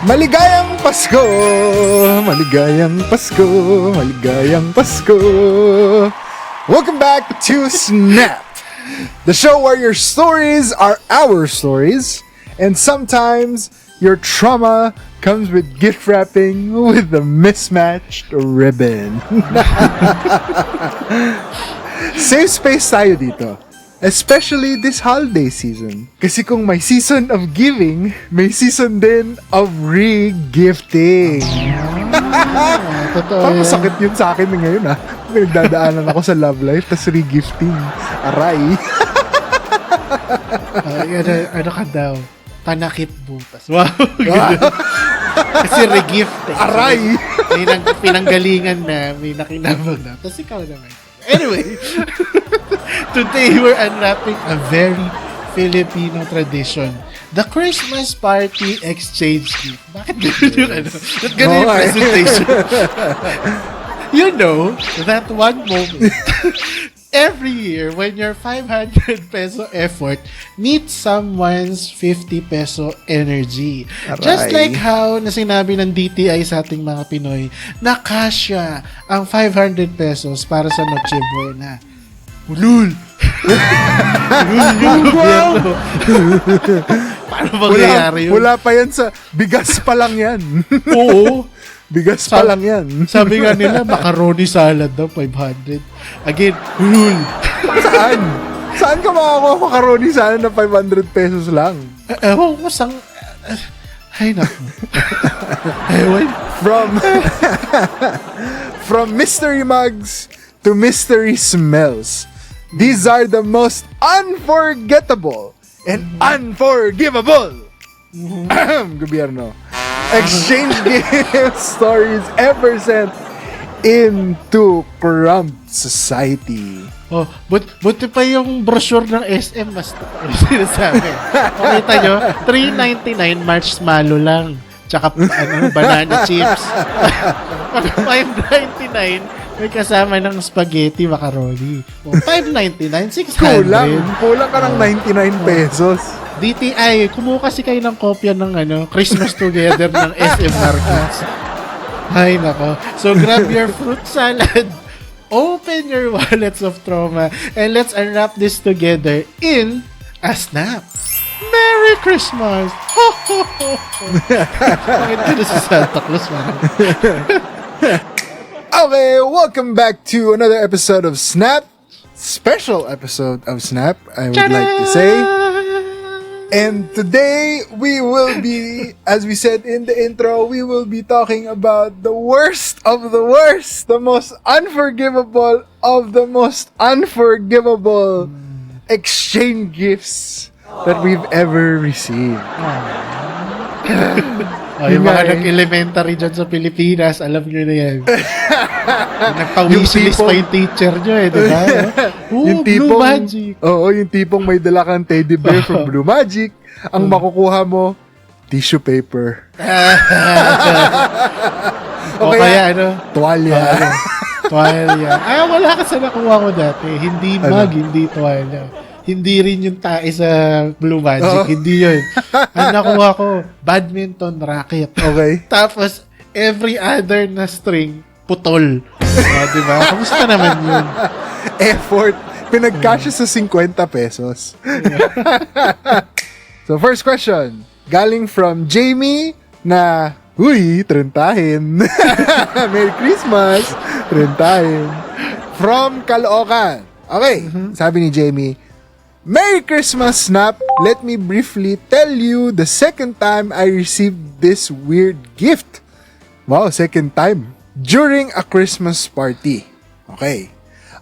Maligayang Pasko! Maligayang Pasko! Maligayang Pasko! Welcome back to Snap, the show where your stories are our stories, and sometimes your trauma comes with gift wrapping with a mismatched ribbon. Safe space tayo dito. Especially this holiday season. Kasi kung may season of giving, may season din of re-gifting. Totoo Parang yan. sakit yun sa akin ngayon ha. Nagdadaanan ako sa love life, tas re-gifting. Aray. Ano ka daw? Panakit butas. Wow. Kasi regift. Aray. May pinanggalingan na, may nakinabang na. Tapos ikaw naman. Anyway, today we're unwrapping a very Filipino tradition. The Christmas Party Exchange Gift. Bakit ganun yung ano? Ba't ganun yung presentation? You know that one moment every year when your 500 peso effort meets someone's 50 peso energy. Aray. Just like how na sinabi ng DTI sa ating mga Pinoy na kasya ang 500 pesos para sa Noche Buena. Ulul! Ulul yung gobyerno. Paano mangyayari yun? Wala pa yan sa... Bigas pa lang yan. Oo. Bigas pa lang yan. Sabi nga nila, macaroni salad daw, 500. Again, ulul. Saan? Saan ka makakuha macaroni sana na 500 pesos lang? Ewan ko sang... Ay, naku. Ewan. From mystery mugs to mystery smells, these are the most unforgettable and unforgivable gobyerno exchange gift stories ever sent into corrupt society. Oh, buti pa yung brochure ng SM mas sinasabi. Makita nyo, 3.99 marshmallow lang. Tsaka banana chips. 5.99 may kasama ng spaghetti macaroni. Oh, 5.99, 600. Kulang ka ng 99 pesos. DTI, kumuha kasi kayo ng kopya ng Christmas Together ng SM Markets. Ay, nako. So, grab your fruit salad, open your wallets of trauma, and let's unwrap this together in a snap. Merry Christmas! Ho, ho, ho, ho. Bakit ka na sa Santa Claus, man? Okay, welcome back to another episode of Snap. Special episode of Snap, I would like to say. And today, we will be, as we said in the intro, we will be talking about the worst of the worst, the most unforgivable of the most unforgivable exchange gifts that we've ever received. Yung mga nag-elementary dyan sa Pilipinas, alam nyo na yan. Nagpa-wishlist pa yung teacher nyo di ba? Yung tipong, Blue Magic. Oo, yung tipong may dala kang teddy bear from Blue Magic. Ang makukuha mo, tissue paper. O kaya tuwalya. Tuwalya. Wala ka sa nakuha ko dati. Hindi mug, hindi tuwalya. Hindi rin yung tae sa Blue Magic. Hindi yun. Ang nakuha ko, badminton racket. Okay. Tapos, every other na string, putol. Diba? Kamusta naman yun? Effort. Pinagkasya sa 50 pesos. So, first question. Galing from Jamie na, uy, trentahin. Merry Christmas. Trentahin. From Caloocan. Okay. Sabi ni Jamie, Merry Christmas, Snap! Let me briefly tell you the second time I received this weird gift. Wow, second time. During a Christmas party. Okay.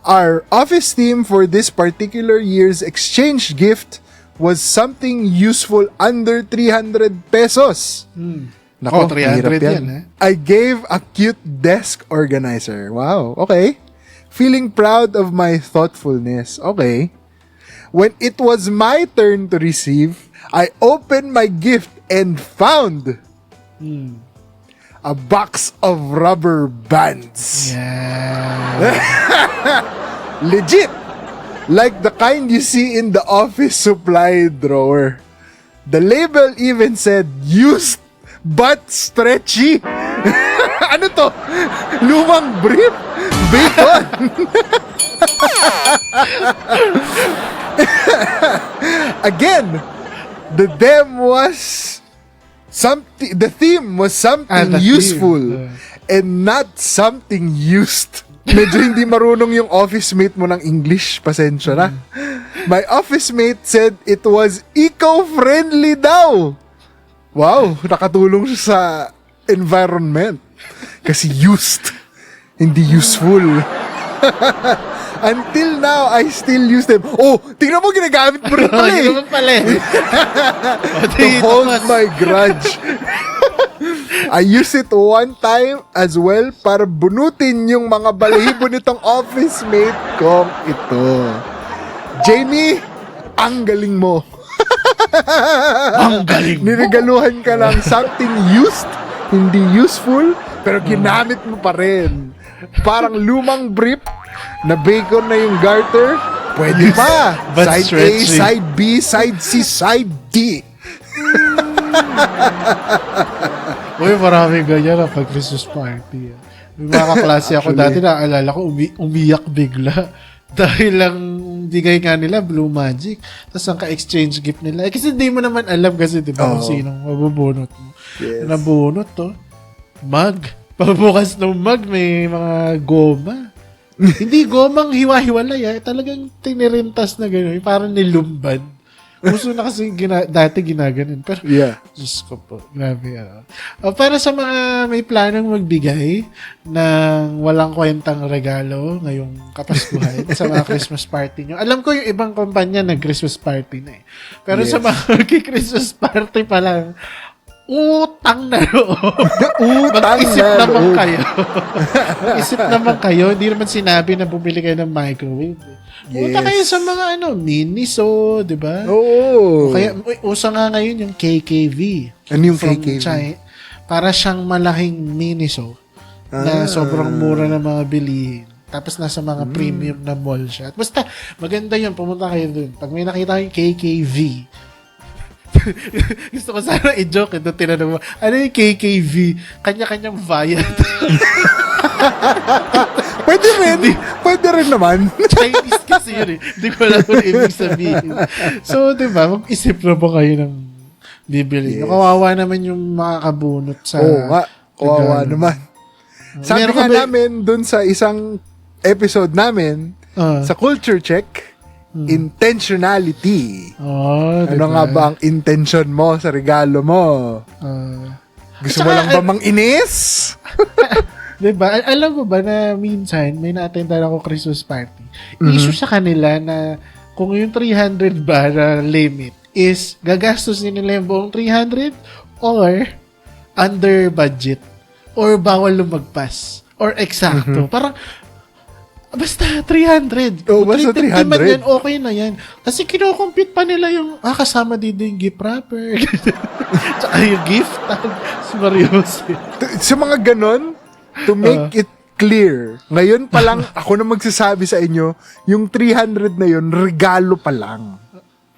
Our office theme for this particular year's exchange gift was something useful under 300 pesos. Nako, 300 hirap yan, eh? I gave a cute desk organizer. Wow, okay. Feeling proud of my thoughtfulness. Okay. When it was my turn to receive, I opened my gift and found a box of rubber bands. Yeah. Legit! Like the kind you see in the office supply drawer. The label even said, used but stretchy. Ano to? Lumang brief? Bacon? Again, the theme was something the useful theme. and not something used. Medyo hindi marunong yung office mate mo ng English. Pasensya na. My office mate said it was eco-friendly daw. Wow, nakatulong siya sa environment. Kasi used, hindi useful. Until now, I still use them. Oh, tingnan mo, ginagamit mo rin pala Hindi eh. naman pala eh. To hold my grudge. I use it one time as well para bunutin yung mga balahibo nitong office mate kong ito. Jamie, ang galing mo. Ang galing mo. Niregaluhan ka lang something used, hindi useful, pero ginamit mo pa rin. Parang lumang brief na bacon na yung garter, pwede pa. But Side A, stretchy. side B, side C, side D. Uy, maraming ganyan pag Christmas party. May mga kaklase ako dati, naaalala ko, umiyak bigla. Dahil lang bigay nga nila Blue Magic. Tapos ang ka-exchange gift nila. Eh, kasi hindi mo naman alam kasi, di ba, kung sinong mabubunot mo. Yes. Nabunot to. Mug. Pagbukas ng mug, may mga goma. Hindi gomang hiwa-hiwalay. Talagang tinirintas na gano'n. Parang nilumban. Gusto na kasi dati ginaganon. Pero, Yeah. Diyos ko po. Grabe. Para sa mga may planong magbigay ng walang kwentang regalo ngayong Kapaskuhan sa mga Christmas party nyo. Alam ko yung ibang kumpanya nag-Christmas party na eh. Pero sa mga Christmas party pa lang, utang na loob. Mag-isip na naman loob. kayo. Mag-isip naman kayo. Hindi naman sinabi na bumili kayo ng microwave. Punta kayo sa mga Miniso, di ba? Oo. Kaya uso nga ngayon yung KKV. Ano yung from KKV? China. Para siyang malaking Miniso na sobrang mura na mga bilihin. Tapos nasa mga premium na mall siya. Basta maganda yun. Pumunta kayo dun. Pag may nakita kayong KKV, gusto ko sana i-joke ito. Tinanong mo, ano yung KKV? Kanya-kanyang variant. Pwede rin naman. Chinese kasi yun eh. Hindi ko alam kung ibig sabihin. So, di ba, mag-isip na po kayo ng bibili. Yes. Kawawa naman yung makakabunot sa... Oo nga, kawawa regalo. naman. Sabi Meron nga ka ba- namin dun sa isang episode namin, sa Culture Check, intentionality. Oh, Ano nga ba ang intention mo sa regalo mo? Gusto mo lang ba mang-inis? Diba? Alam mo ba na minsan may na-attendan ako Christmas party. Issue sa kanila na kung yung 300 ba na limit is gagastos nila yung buong 300 or under budget or bawal lumagpas or eksakto. Parang basta 300. Oh, basta 300. Man yan, okay na yan. Kasi kinocompute pa nila yung kasama dito yung gift wrapper. Tsaka yung gift tag. Seryoso. Sa mga ganon, to make it clear, ngayon pa lang ako na magsasabi sa inyo, yung 300 na yun, regalo pa lang.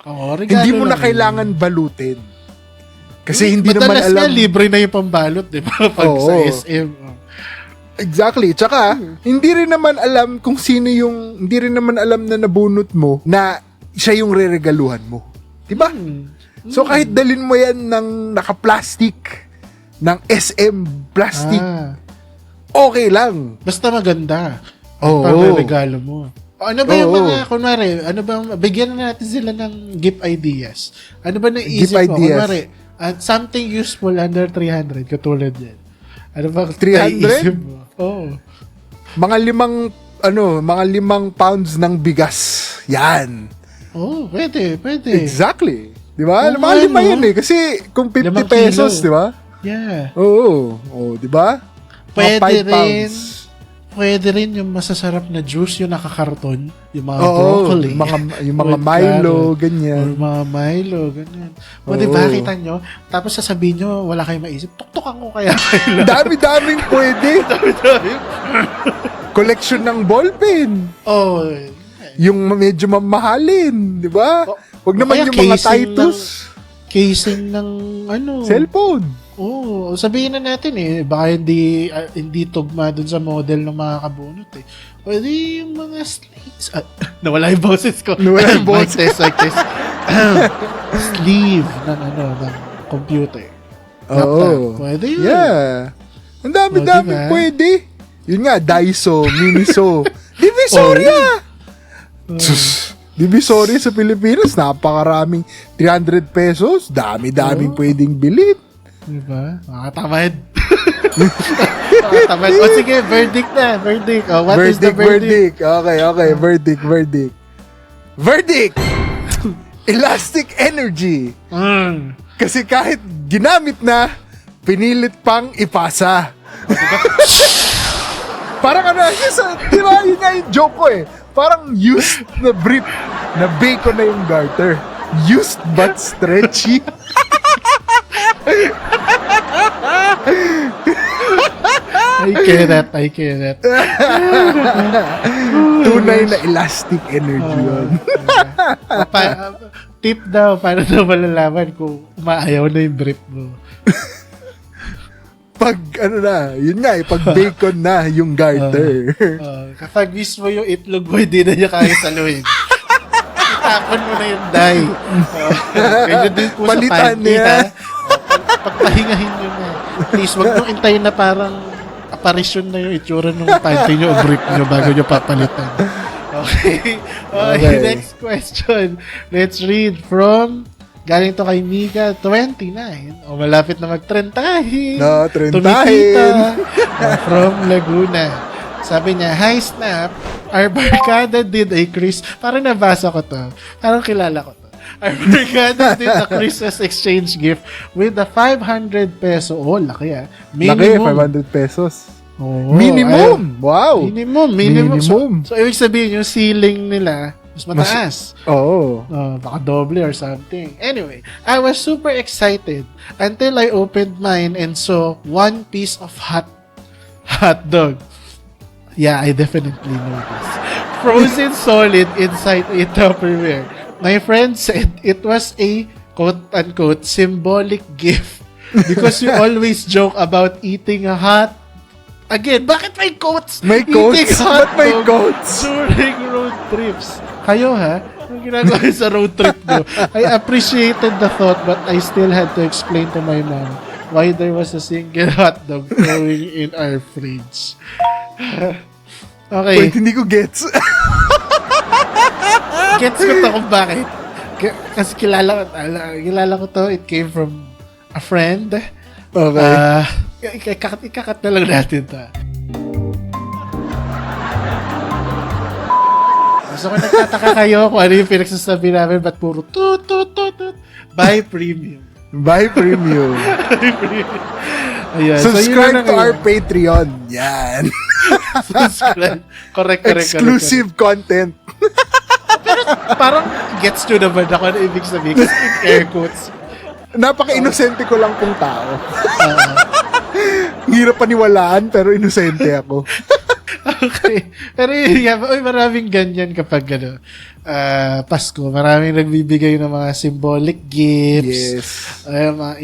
Oo, regalo Hindi mo na lang kailangan balutin. Kasi hindi naman madalas alam. nga, libre na yung pambalot, di ba? Pag Oo. sa SM. Exactly. Tsaka, hindi rin naman alam kung sino yung, hindi rin naman alam na nabunot mo na siya yung reregaluhan mo. Diba? So, kahit dalin mo yan ng naka-plastic, ng SM plastic, okay lang. Basta maganda. Oo. Pang regalo mo. O, ano ba yung Oo. mga, kunwari, ano ba, bigyan na natin sila ng gift ideas. Ano ba naisip Gift mo? ideas. Kunwari, something useful under 300, katulad yan. Ano ba 300? naisip mo? Oo. Mga 5 pounds ng bigas. Yan. Oo, pwede. Exactly. Di ba? Oo, Mga 5 ano? yun eh. Kasi kung 50 5 pesos, kilo. di ba? Yeah. Oo. Di ba? Mga Pwede 5 rin. pounds. Pwede rin yung masasarap na juice, yung nakakarton, yung mga Oo, broccoli. yung mga with Milo, carrot, ganyan. Or mga Milo, ganyan. O, Oo. di ba, kita nyo? Tapos sasabihin nyo, wala kayong maisip, tuktukan ko kaya kayo. Dami-daming pwede. Collection ng ballpen. Oh, Yung medyo mamahalin, di ba? O- Huwag o naman kaya yung mga casing Titus. casing ng Cellphone. Oo, sabihin na natin baka hindi tugma dun sa model ng mga kabunot Pwede yung mga sleeves. Nawala yung boses ko. Nawala yung boses. Mic test. Sleeve ng computer. Oo. Pwede yun. Yeah. Ang dami-dami diba? pwede. Yun nga, Daiso, Miniso, Divisoria. Sus, Divisoria sa Pilipinas, napakaraming 300 pesos. Dami-daming pwedeng bilhin. Diba? Makatamad. Makatamad. O sige, verdict na. Verdict. What is the verdict? Okay. Verdict! Elastic energy. Kasi kahit ginamit na, pinilit pang ipasa. Parang di ba yun nga yung joke ko Parang used na brief, na bacon na yung garter. Used but stretchy. I cannot. Tunay na elastic energy yun. Tip daw, paano daw malalaman kung umaayaw na yung brief mo? Pag yun nga pag bacon na yung garter. Kapag mismo yung itlog mo, hindi na niya kaya saluhin. Itapon mo na yung dye. Medyo din po Palitan sa panty, niya. Pagpahingahin nyo na. Please, wag nyo intayin na parang apparition na yung itsura ng panty nyo o brief nyo bago nyo papalitan. Okay. Next question. Let's read from galing to kay Mika 29. Malapit na mag-trentahin. No, 30. Tumitita. From Laguna. Sabi niya, "Hi Snap, our barkada did a parang nabasa ko to. Parang kilala ko to. Our barkada did a Christmas exchange gift with a 500 peso. Oh, laki Laki, 500 pesos. Oh, Minimum! Wow! Minimum. So, ibig sabihin, yung ceiling nila, mas mataas. Oo. Baka doble or something. Anyway, I was super excited until I opened mine and saw one piece of hot dog. Yeah, I definitely noticed. Frozen solid inside a Tupperware. My friend said it was a quote-unquote symbolic gift because you always joke about eating a hot. Again, bakit may quotes? May quotes? Ba't may quotes? During road trips. Kayo Anong ginagawa sa road trip mo? I appreciated the thought but I still had to explain to my mom why there was a single hot dog going in our fridge. Okay. Wait, hindi ko gets. Gets ko to kung bakit. Kasi kilala ko to. It came from a friend. Okay. Ikakat na lang natin to. So kung nagtataka kayo kung ano yung pinagsasabi namin, ba't puro tut. Buy premium. Buy premium. Ayan. Subscribe to our Patreon. Yan. Subscribe. Correct. Exclusive content. Pero parang gets to naman ako na ibig sabihin. Kasi in air quotes. Napaka-inosente ko lang pong tao. Hirap paniwalaan pero inosente ako. Okay. Pero maraming ganyan kapag Pasko. Maraming nagbibigay ng mga symbolic gifts. Yes. Mga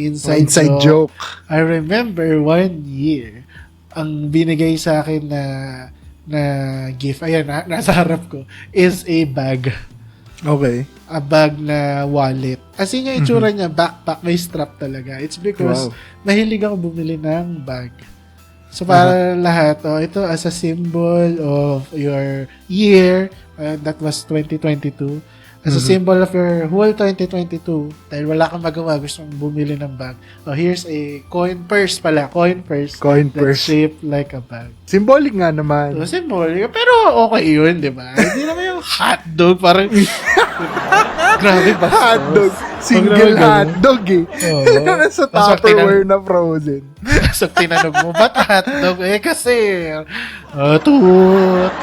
inside joke. I remember one year, ang binigay sa akin na gift, ayan, nasa harap ko, is a bag. Okay. A bag na wallet. As in yung itsura niya, backpack, may strap talaga. It's because mahilig ako bumili ng bag. So para lahat, ito as a symbol of your year, that was 2022. As a symbol of your whole 2022, dahil wala kang magawa, gusto mong bumili ng bag. Here's a coin purse pala. Coin purse. That's shaped like a bag. Symbolic nga naman. So, symbolic. Pero okay yun, di ba? Hindi naman yung hotdog. Parang, grabe ba? Hotdog. Single hotdog Nasa Tupperware na frozen. So, tinanong mo, ba't hotdog? Kasi, tut.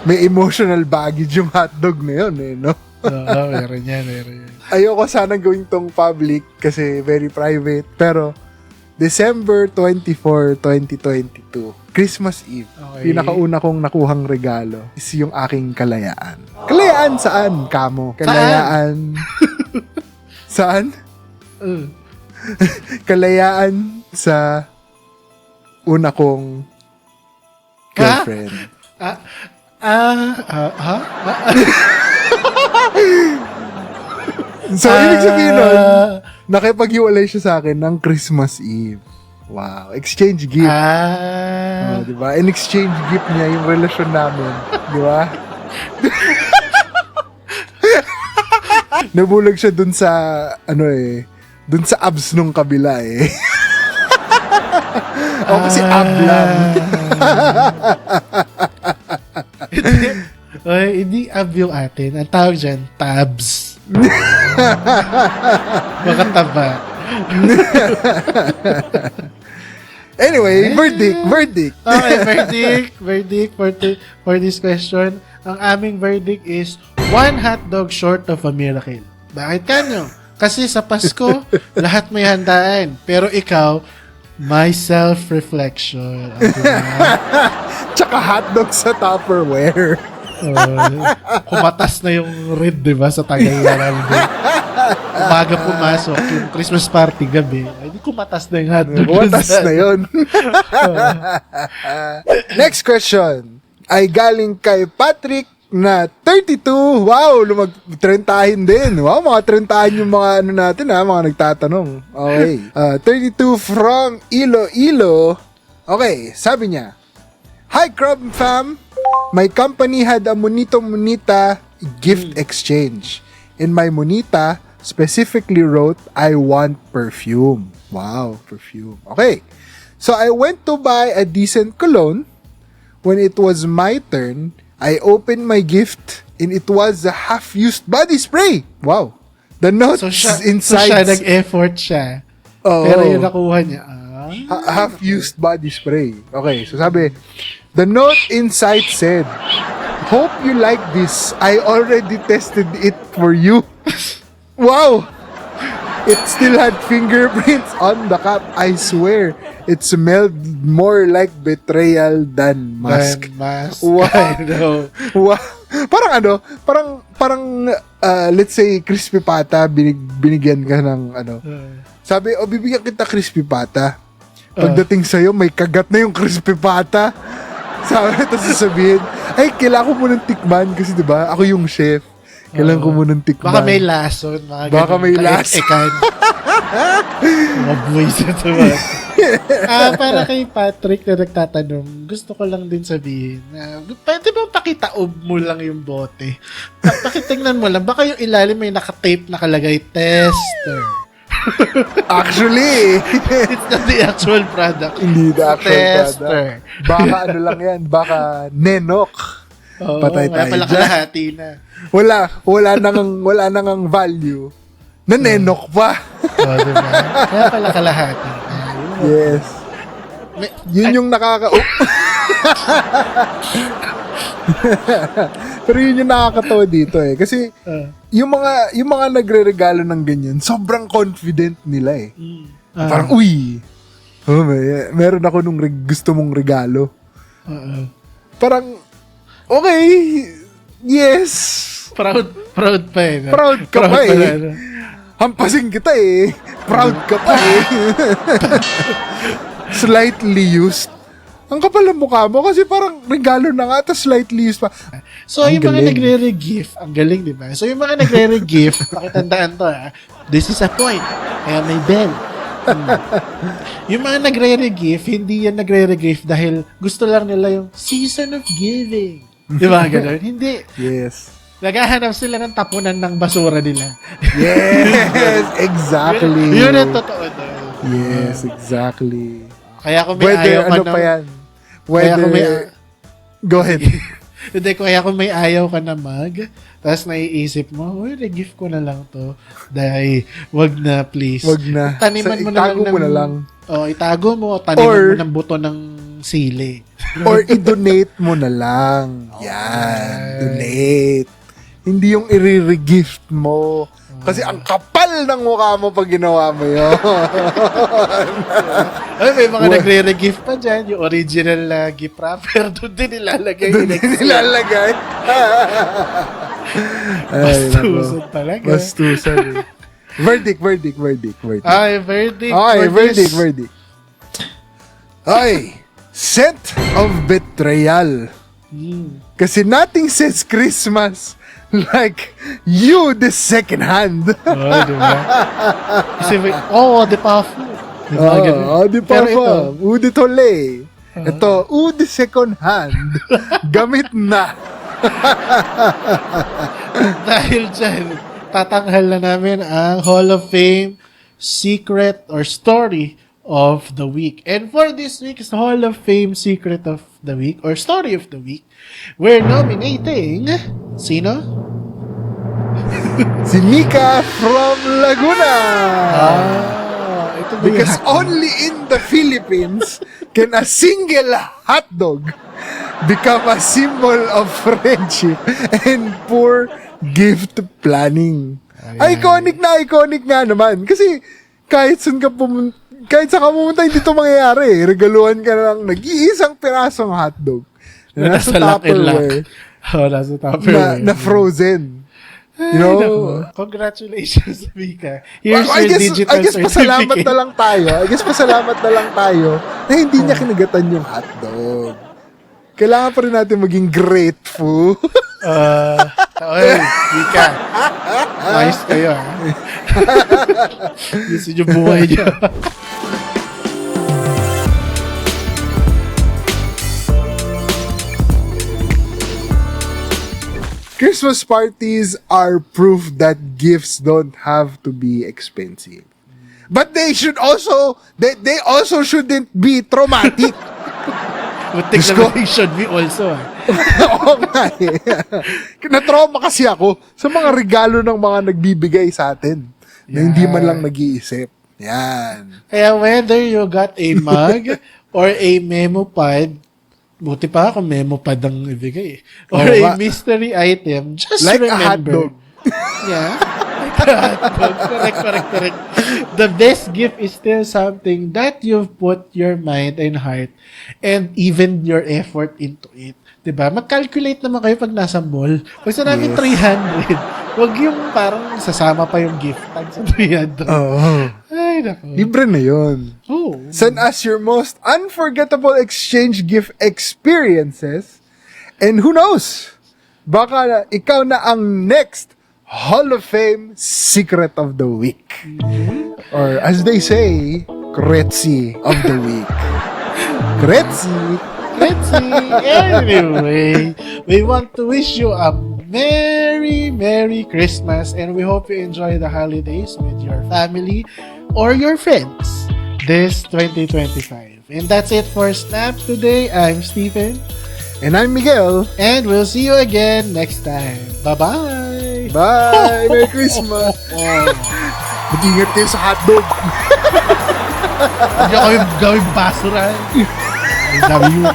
May emotional baggage yung hotdog na yun, no? Meron yan. Ayoko sanang gawin tong public kasi very private. Pero, December 24, 2022, Christmas Eve, pinakauna kong nakuhang regalo is yung aking kalayaan. Kalayaan saan, kamo? Kalayaan Saan? Uh. Kalayaan sa una kong girlfriend. So, ibig sabihin nun, nakipag-iwalay siya sa akin ng Christmas Eve. Wow. Exchange gift. Diba? In exchange gift niya yung relasyon namin. Diba? Nabulag siya dun sa, dun sa abs nung kabila eh. O kasi ab lang. Hindi ab yung atin. Ang tawag dyan, tabs. Baka taba. Anyway, verdict. Okay, verdict for this question. Ang aming verdict is 1 hotdog short of a miracle. Bakit kanyo? Kasi sa Pasko, lahat may handaan. Pero ikaw, my self-reflection. Tsaka hotdog sa Tupperware. Kumatas na yung red, di ba, sa Tagaytay. Umaga pumasok, yung Christmas party gabi, ay di kumatas na yung hotdog. Kumatas na yun. Next question ay galing kay Patrick na 32. Wow, lumag-trentahin din. Wow, mga trentahin yung mga natin mga nagtatanong. Okay. 32 from Iloilo. Okay, sabi niya, Hi, Crab Fam! My company had a Monito-Monita gift exchange. In my Monita, specifically wrote, I want perfume. Wow, perfume. Okay. So, I went to buy a decent cologne. When it was my turn, I opened my gift and it was a half-used body spray. Wow. The notes inside... So, siya nag-effort siya. Oh, pero yung nakuha niya, half-used body spray. Okay, so sabi, the note inside said, Hope you like this. I already tested it for you. Wow! It still had fingerprints on the cap. I swear, it smelled more like betrayal than musk. Wow. I know. Wow. Parang let's say crispy pata, binigyan ka ng sabi, bibigyan kita crispy pata. Pagdating sa'yo, may kagat na yung crispy pata. Sabi, tapos sasabihin, ay, kailangan ko munang tikman kasi diba, ako yung chef. Kailangan ko munang tikman. Baka may lason. Baka may lason. Mga boys na ito. Para kay Patrick na nagtatanong, gusto ko lang din sabihin na, pwede ba pakitaob mo lang yung bote? Pakitingnan mo lang, baka yung ilalim may nakatape nakalagay, tester. Actually, it's not the actual product. Hindi the actual tester. Product. Baka ano lang yan, baka nenok. Patay tayo pala kalahati na. Wala nang value. Nanenok pa. Diba? Kaya pala kalahati. Yes. Yun yung Pero yun yung nakakatawa dito eh. Kasi yung mga nagre-regalo ng ganyan, sobrang confident nila eh. Parang, meron ako nung gusto mong regalo. Parang, okay, yes. Proud pa eh. No? Proud ka pa eh. Hampasin kita eh. Proud ka pa eh. Slightly used. Ang kapal ng mukha mo kasi parang regalo na nga tapos slightly used pa. So, yung mga nagre-re-gift, ang galing, di ba? So, yung mga nagre-re-gift, pakitandaan to this is a point. Kaya may bell. Yung mga nagre-re-gift, hindi yan nagre-re-gift dahil gusto lang nila yung season of giving. Di ba? Ganun? Hindi. Yes. Naghahanap sila ng tapunan ng basura nila. Yes, exactly. Yun ang totoo doon. Yes, exactly. Kaya kung may ayaw ka na... pa yan? Go ahead. Hindi, kaya kung may ayaw ka na tapos naiisip mo, gift ko na lang to. Dahil, wag na, please. Wag na. Taniman mo itago mo na lang. Itago mo, taniman mo ng buto ng sili. Or i-donate mo na lang. Yan, donate. Hindi yung i-re-gift mo. Kasi ang kapal ng mukha mo pag ginawa mo yun. May mga nagre-re-gift pa dyan. Yung original gift wrapper, doon din nilalagay. Nilalagay. Bastusan talaga. Bastusan eh. Verdict. Ay, verdict. Okay, for this. verdict. Ay, scent of betrayal. Kasi nothing says Christmas like you the second hand. Oh, diba? Kasi, di pa ako. Diba, ganun. Di pa Pero ito, pa. Udi tole. Ito, udi second hand. Gamit na. dahil dyan, tatanghal na namin ang Hall of Fame Secret or Story of the Week. And for this week's Hall of Fame Secret of the Week or Story of the Week, we're nominating sino? Si Mika from Laguna. Ito ba Because yung- only in the Philippines can a single hotdog become a symbol of friendship and poor gift planning. Iconic nga naman. Kasi kahit saan ka pumunta, hindi ito mangyayari. Regaluhan ka lang nag-iisang pirasong hotdog na nasa Tupperware Nasa Tupperware. na frozen. You Ay, know? naku. Congratulations, Mika. Here's I your guess, digital I guess pasalamat certificate. na lang tayo na hindi niya kinagatan yung hotdog. Kailangan pa rin natin maging grateful. Oy, Mika. Nice kayo, ha? Gusto nyo buhay nyo. Christmas parties are proof that gifts don't have to be expensive. But they also shouldn't be traumatic. Muntik Diyos na ko. naman should be also, ha? Oo nga eh. Na-trauma kasi ako sa mga regalo ng mga nagbibigay sa atin na hindi man lang nag-iisip. Yan. Kaya whether you got a mug or a memo pad, buti pa kung memo pad ang ibigay. Or Oo a nga. mystery item, just Like a remember. hotdog. Yeah. Like a hotdog. Correct. The best gift is still something that you've put your mind and heart and even your effort into it. Diba? Mag-calculate naman kayo pag nasa mall. Pag sinabi 300, wag yung parang sasama pa yung gift tag sa 300. Oo. Ay, naku. Libre na yun. Oh. Send us your most unforgettable exchange gift experiences. And who knows? Baka ikaw na ang next Hall of Fame Secret of the Week. Or as they say, Kretzi of the Week. Kretzi. Let's see. Anyway, we want to wish you a Merry Christmas and we hope you enjoy the holidays with your family or your friends this 2025. And that's it for Snap today. I'm Stephen And I'm Miguel. and we'll see you again next time. Bye-bye. Bye! Merry Christmas! Mag-ingat kayo sa hotdog. Huwag niyo kami gawing basura. I love you.